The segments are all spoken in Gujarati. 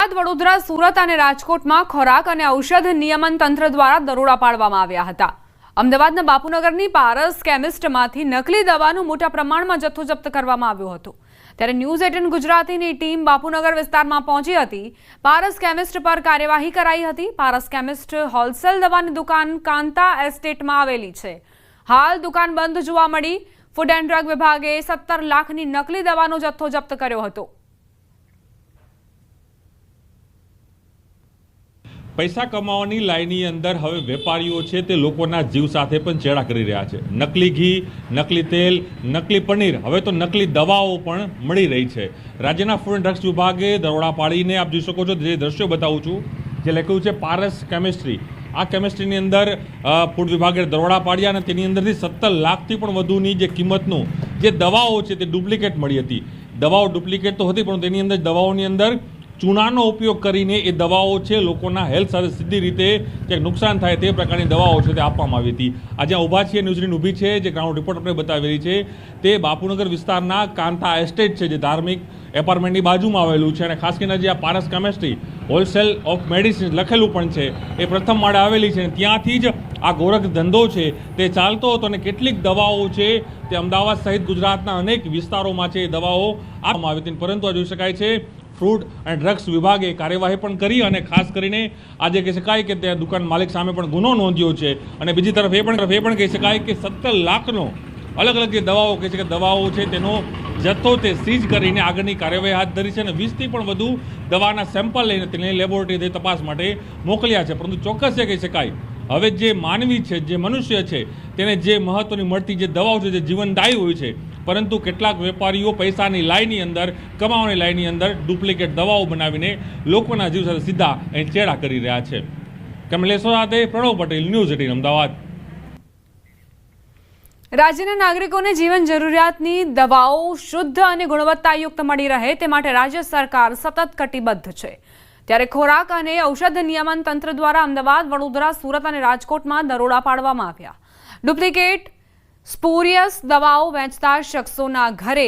અમદાવાદ, વડોદરા, સુરત અને રાજકોટમાં ખોરાક અને ઔષધ નિયમન તંત્ર દ્વારા દરોડા પાડવામાં આવ્યા હતા। અમદાવાદના બાપુનગરની પારસ કેમિસ્ટમાંથી નકલી દવાનું મોટા પ્રમાણમાં જથ્થો જપ્ત કરવામાં આવ્યો હતો। ત્યારે ન્યૂઝ 18 ગુજરાતીની ટીમ બાપુનગર વિસ્તારમાં પહોંચી હતી। પારસ કેમિસ્ટ પર કાર્યવાહી કરાઈ હતી। પારસ કેમિસ્ટ હોલસેલ દવાની દુકાન કાંતા એસ્ટેટમાં આવેલી છે। હાલ દુકાન બંધ જોવા મળી। ફૂડ એન્ડ ડ્રગ વિભાગે 17 લાખની નકલી દવાનો જથ્થો જપ્ત કર્યો હતો। पैसा कमावानी लाइनी अंदर हवे वेपारीओ छे ते लोकोना जीव साथे पण चेड़ा करी रह्या छे। नकली घी, नकली तेल, नकली पनीर, हवे तो नकली दवाओ पण मळी रही छे। राज्यना फूड एंड ड्रग्स विभागे दरोड़ा पाडीने आप जोई शको छो जे दृश्यो बतावुं छुं जे लख्युं छे पारस केमिस्ट्री। आ केमिस्ट्रीनी अंदर फूड विभागे दरोड़ा पाड्या अने तेनी अंदरथी 17 लाखथी पण वधुनी जे किंमतनो जे दवाओ छे ते डुप्लिकेट मळी हती। दवाओ डुप्लिकेट तो हती पण तेनी अंदर दवाओनी अंदर चूनानो उपयोग करीने ए दवाओ छे लोकोना हेल्थ साथे सीधी रीते जे नुकसान थाय ते प्रकारनी दवाओ छे ते आपवामां आवी हती। आज ऊभा छीए न्यूज़ ऊभी छे जे ग्राउंड रिपोर्ट आपणे बतावी रही छे ते बापूनगर विस्तारना कांता एस्टेट छे जे धार्मिक एपार्टमेंटनी बाजुमां आवेलुं छे अने खास करीने जे आ पारस केमिस्ट्री होलसेल ऑफ मेडिसिन लखेलुं पण छे ए प्रथम माळे आवेली छे। त्यांथी ज आ गोरख धंधो छे ते चालतो हतो अने केटलीक दवाओ छे ते अमदावाद सहित गुजरातना अनेक विस्तारोमां छे दवाओ आपवामां आवी हती। परंतु आ जोई शकाय छे फूड एंड ड्रग्स विभागे कार्यवाही पण करी अने खास करीने आजे कही शकाय के त्या दुकान मालिक सामे पण गुनो नोंध्यो छे। अने बीजी तरफ ए पण कही शकाय के 17 लाखनो अलग अलग जे दवाओ कहे छे के दवाओ छे तेनो जथ्थो ते सीज करीने आगळनी कार्यवाही हाथ धरी छे अने 20 थी पण वधु दवाना सेम्पल लईने तेने लेबोरेटरी तपास माटे मोकल्या छे। परंतु चोक्कस ए कही शकाय हवे जे मानवी छे जे मनुष्य छे तेने जे महत्वनी मळती जे दवाओ छे जे जीवनदायी होय छे परंतु કેટલાક વેપારીઓ પૈસાની લાઈનની અંદર કમાવાની લાઈનની અંદર ડુપ્લિકેટ દવાઓ બનાવીને લોકોના જીવ સાથે સીધા ચેડા કરી રહ્યા છે। કમલેશ્વર સાથે પ્રણવ પટેલ, ન્યૂઝ 18 અમદાવાદ। રાજ્યના નાગરિકોને જીવન જરૂરિયાતની દવાઓ શુદ્ધ અને ગુણવત્તાયુક્ત મળી રહે તે માટે રાજ્ય સરકાર સતત કટિબદ્ધ છે। ત્યારે ખોરાક અને ઔષધ નિયમન તંત્ર દ્વારા અમદાવાદ, વડોદરા, સુરત અને રાજકોટમાં દરોડા પાડવામાં આવ્યા। ડુપ્લિકેટ સ્પુરિયસ દવાઓ વેચતા શખ્સોના ઘરે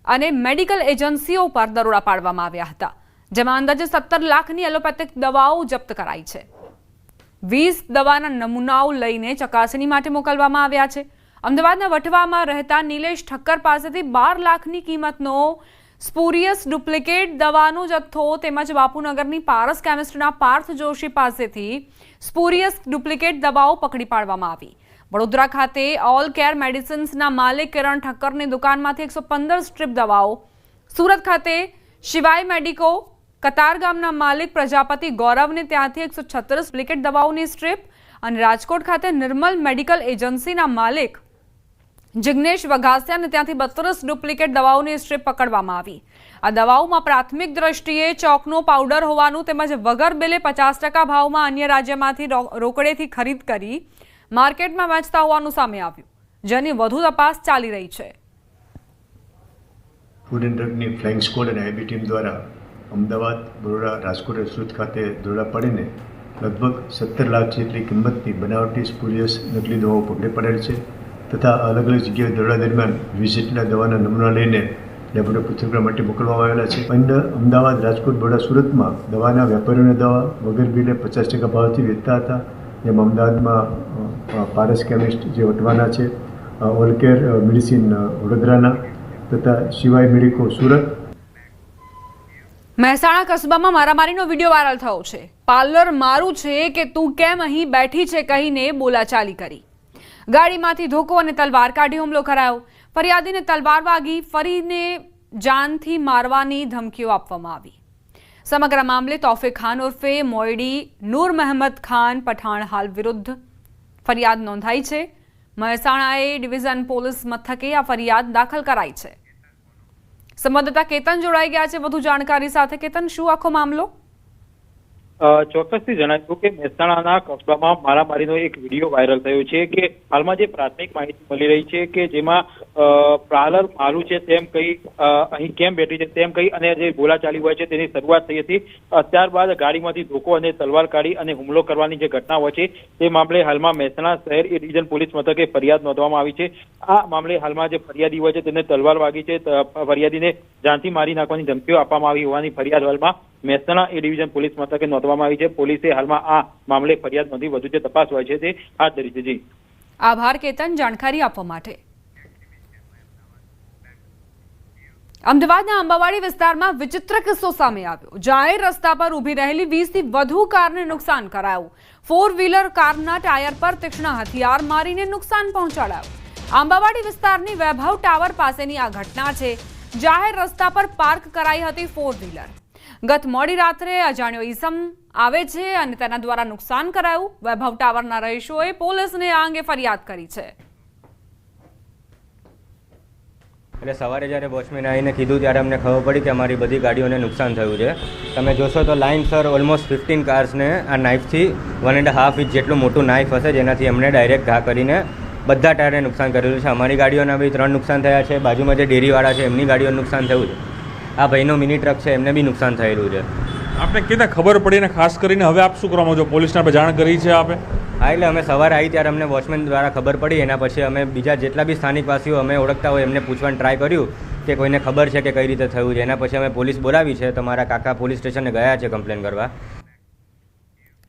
અને મેડિકલ એજન્સીઓ પર દરોડા પાડવામાં આવ્યા હતા, જેમાં અંદાજે 17 લાખની એલોપેથિક દવાઓ જપ્ત કરાઈ છે। 20 દવાના નમૂનાઓ લઈને ચકાસણી માટે મોકલવામાં આવ્યા છે। અમદાવાદના વટવામાં રહેતા નિલેશ ઠક્કર પાસેથી 12 લાખની કિંમતનો સ્પુરિયસ ડુપ્લિકેટ દવાનો જથ્થો તેમજ બાપુનગરની પારસ કેમિસ્ટના પાર્થ જોશી પાસેથી સ્પુરિયસ ડુપ્લિકેટ દવાઓ પકડી પાડવામાં આવી। વડોદરા ખાતે ઓલ કેર મેડિસિન્સના માલિક કિરણ ઠક્કરની દુકાનમાંથી 115 સ્ટ્રીપ દવાઓ, સુરત ખાતે શિવાય મેડિકો કતારગામના માલિક પ્રજાપતિ ગૌરવને ત્યાંથી 136 ડુપ્લિકેટ દવાઓની સ્ટ્રીપ અને રાજકોટ ખાતે નિર્મલ મેડિકલ એજન્સીના માલિક જિગ્નેશ વઘાસિયાને ત્યાંથી 32 ડુપ્લિકેટ દવાઓની સ્ટ્રીપ પકડવામાં આવી। આ દવાઓમાં પ્રાથમિક દ્રષ્ટિએ ચોકનો પાવડર હોવાનું તેમજ વગર બિલે 50% ભાવમાં અન્ય રાજ્યમાંથી રોકડેથી ખરીદ કરી માર્કેટમાં વેચતા હોવાનું સામે આવ્યું, જેની વધુ તપાસ ચાલી રહી છે। ફૂડ એન્ડ ડ્રગની ફ્લાઇંગ સ્ક્વોડ અને આઈબી ટીમ દ્વારા અમદાવાદ, વડોદરા, રાજકોટ અને સુરત ખાતે દરોડા પાડીને લગભગ 17 લાખ જેટલી કિંમતની બનાવટી સ્પુરિયસ નકલી દવાઓ પકડી પડેલ છે તથા અલગ અલગ જગ્યાએ દરોડા દરમિયાન 20 જેટલા દવાના નમૂના લઈને લેબોરેટરી પૃથ્થકરણ માટે મોકલવામાં આવેલા છે। અને અમદાવાદ, રાજકોટ, વડોદરા, સુરતમાં દવાના વેપારીઓને દવા વગર બિલે 50% ભાવથી વેચતા હતા। જેમ અમદાવાદમાં પારસ કેમિસ્ટ જે વટવાના છે, ઓલ કેર મેડિસિન વડોદરાના તથા શિવાય મેડિકો સુરત। મહેસાણા કસ્બામાં મારામારીનો વિડીયો વાયરલ થયો છે। પાર્લર મારું છે કે તું કેમ અહીં બેઠી છે કહીને બોલાચાલી કરી, ગાડીમાંથી ધોકો અને તલવાર કાઢી હુમલો કરાયો। ફરિયાદીને તલવાર વાગી, ફરીને જાનથી મારવાની ધમકીઓ આપવામાં આવી। સમગ્ર મામલે તૌફિક ખાન ઉર્ફે મોયડી નૂર મહેમદ ખાન પઠાણ હાલ વિરુદ્ધ ફરિયાદ નોંધાઈ છે। મહેસાણા એ ડિવિઝન પોલીસ મથકે આ ફરિયાદ દાખલ કરાઈ છે। સંવાદદાતા કેતન જોડાઈ ગયા છે વધુ જાણકારી સાથે। કેતન, શું આખો મામલો? ચોક્કસથી જણાવ્યું કે મહેસાણાના કસ્બામાં મારામારીનો એક વિડીયો વાયરલ થયો છે કે હાલમાં જે પ્રાથમિક માહિતી મળી રહી છે કે જેમાં પાર્લર મારું છે તેમ કહી અહીં કેમ બેઠી છે તેમ કહી અને જે બોલાચાલી હોય છે તેની શરૂઆત થઈ હતી। ત્યારબાદ ગાડીમાંથી ધોકો અને તલવાર કાઢી અને હુમલો કરવાની જે ઘટના હોય છે તે મામલે હાલમાં મહેસાણા શહેર એ ડિવિઝન પોલીસ મથકે ફરિયાદ નોંધવામાં આવી છે। આ મામલે હાલમાં જે ફરિયાદી હોય છે તેને તલવાર વાગી છે, ફરિયાદીને જાનથી મારી નાખવાની ધમકીઓ આપવામાં આવી હોવાની ફરિયાદ હાલમાં મહેસાણા એ ડિવિઝન પોલીસ મથકે નોંધવામાં આવી છે. પોલીસે હાલમાં આ મામલે ફરિયાદ નોંધી વધુ જે તપાસ હોય છે તે હાથ ધરી છે. જી આભાર કેતન જાણકારી આપવા માટે. અમદાવાદના અંબાવાડી વિસ્તારમાં વિચિત્ર કિસ્સો સામે આવ્યો. જાહેર રસ્તા પર ઊભી રહેલી 20 થી વધુ કારને નુકસાન કરાયું. 4 વ્હીલર કારના ટાયર પર તીક્ષ્ણ હથિયાર મારીને નુકસાન પહોંચાડાયું. આંબાવાડી વિસ્તારની વૈભવ ટાવર પાસેની આ ઘટના છે. જાહેર રસ્તા પર પાર્ક કરાઈ હતી 4 વ્હીલર. ગત મોડી રાત્રે અજાણ્યો ઈસમ આવે છે અને તેના દ્વારા નુકસાન કરાયું. વૈભવ ટાવરના રહીશોએ પોલીસને આ અંગે ફરિયાદ કરી છે. એટલે સવારે જ્યારે વોચમેન આવીને કીધું ત્યારે અમને ખબર પડી કે અમારી બધી ગાડીઓને નુકસાન થયું છે. તમે જોશો તો લાઇનસર ઓલમોસ્ટ 15 કાર્સને આ નાઇફથી 1.5 ઇંચ જેટલું મોટું નાઇફ હશે જેનાથી એમને ડાયરેક્ટ ઘા કરીને બધા ટાયરને નુકસાન કરેલું છે. અમારી ગાડીઓના બી 3 નુકસાન થયા છે. બાજુમાં જે ડેરીવાળા છે એમની ગાડીઓને નુકસાન થયું છે. આ ભાઈનો મિની ટ્રક છે એમને બી નુકસાન થયેલું છે. આપને કીધા ખબર પડી ને ખાસ કરીને હવે આપ શું કરવામાં છો? પોલીસને આપણે જાણ કરી છે આપે? હા, એટલે અમે સવારે આવી ત્યારે અમને વોચમેન દ્વારા ખબર પડી. એના પછી અમે બીજા જેટલા બી સ્થાનિકવાસીઓ અમે ઓળખતા હોય એમને પૂછવાનું ટ્રાય કર્યું કે કોઈને ખબર છે કે કઈ રીતે થયું છે. એના પછી અમે પોલીસ બોલાવી છે. તમારા કાકા પોલીસ સ્ટેશને ગયા છે કમ્પ્લેન કરવા.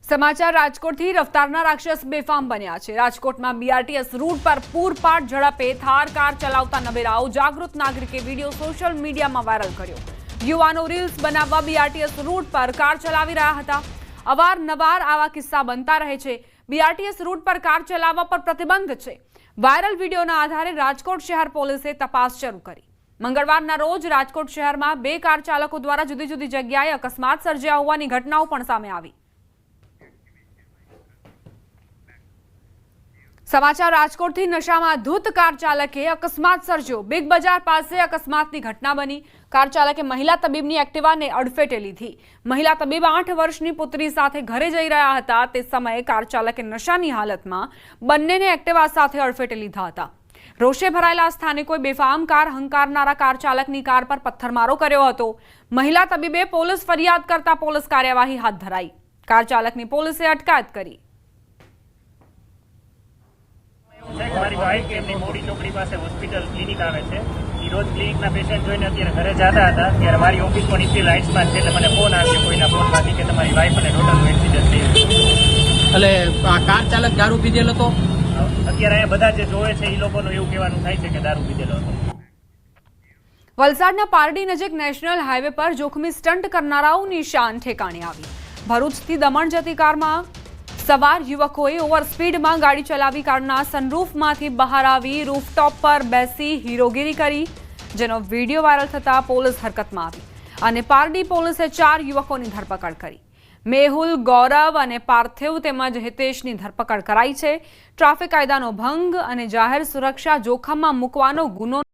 સમાચાર રાજકોટથી. રફતારના રાક્ષસ બેફામ બન્યા છે. રાજકોટમાં બીઆરટીએસ રૂટ પર પૂરપાટ ઝડપે થાર કાર ચલાવતા નવેરાઓ. જાગૃત નાગરિકે વિડીયો સોશિયલ મીડિયામાં વાયરલ કર્યો. યુવાનો રીલ્સ બનાવવા બીઆરટીએસ રૂટ પર કાર ચલાવી રહ્યા હતા. અવારનવાર આવા કિસ્સા બનતા રહે છે. બીઆરટીએસ રૂટ પર કાર ચલાવવા પર પ્રતિબંધ છે. વાયરલ વિડીયોના આધારે રાજકોટ શહેર પોલીસે તપાસ શરૂ કરી. મંગળવારના રોજ રાજકોટ શહેરમાં 2 કાર ચાલકો દ્વારા જુદી જુદી જગ્યાએ અકસ્માત સર્જ્યા હોવાની ઘટનાઓ પણ સામે આવી. સમાચાર રાજકોટથી. નશામાં ધૂત કાર ચાલકે અકસ્માત સર્જ્યો. બિગ બજાર પાસે અકસ્માતની ઘટના બની. કાર ચાલકે મહિલા તબીબની એક્ટિવાને અડફેટે લીધી. મહિલા તબીબ 8 વર્ષની પુત્રી સાથે ઘરે જઈ રહ્યા હતા. તે સમયે કાર ચાલકે નશાની હાલતમાં બંનેને એક્ટિવા સાથે અડફેટે લીધા હતા. રોષે ભરાયેલા સ્થાનિકોએ બેફામ કાર હંકારનારા કાર ચાલકની કાર પર પથ્થરમારો કર્યો હતો. મહિલા તબીબે પોલીસ ફરિયાદ કરતા પોલીસ કાર્યવાહી હાથ ધરાઈ. કાર ચાલકની પોલીસે અટકાયત કરી. મારી વાઈફ એમની મોડી ચોકડી પાસે હોસ્પિટલ ક્લિનિક આવે છે. એ રોજ ક્લિનિકના પેશન્ટ જોઈને અત્યારે ઘરે જતા હતા ત્યારે મારી ઓફિસ પણ ઇસ્ટી લાઇટ્સમાં છે એટલે મને ફોન આવ્યો કોઈના ફોનમાંથી કે તમારી વાઈફ અને ડોટરનું એક્સિડન્ટ થયું. એટલે આ કાર ચાલક દારૂ પીધેલો હતો. અત્યારે અહીંયા બધા જે જોવે છે એ લોકોનું એવું કહેવાનું થાય છે કે દારૂ પીધેલો હતો. વલસાડના પારડી નજીક નેશનલ હાઈવે પર જોખમી સ્ટન્ટ કરનારાઓની શાન ઠેકાણે આવી. ભરૂચથી દમણ જતી કારમાં સવાર યુવકોએ ઓવર સ્પીડમાં ગાડી ચલાવી કારના સનરૂફમાંથી બહાર આવી રૂફટોપ પર બેસી હીરોગીરી કરી, જેનો વિડીયો વાયરલ થતા પોલીસ હરકતમાં આવી અને પારડી પોલીસે 4 યુવકોની ધરપકડ કરી. મેહુલ, ગૌરવ અને પાર્થિવ તેમજ હિતેશની ધરપકડ કરાઈ છે. ટ્રાફિક કાયદાનો ભંગ અને જાહેર સુરક્ષા જોખમમાં મૂકવાનો ગુનો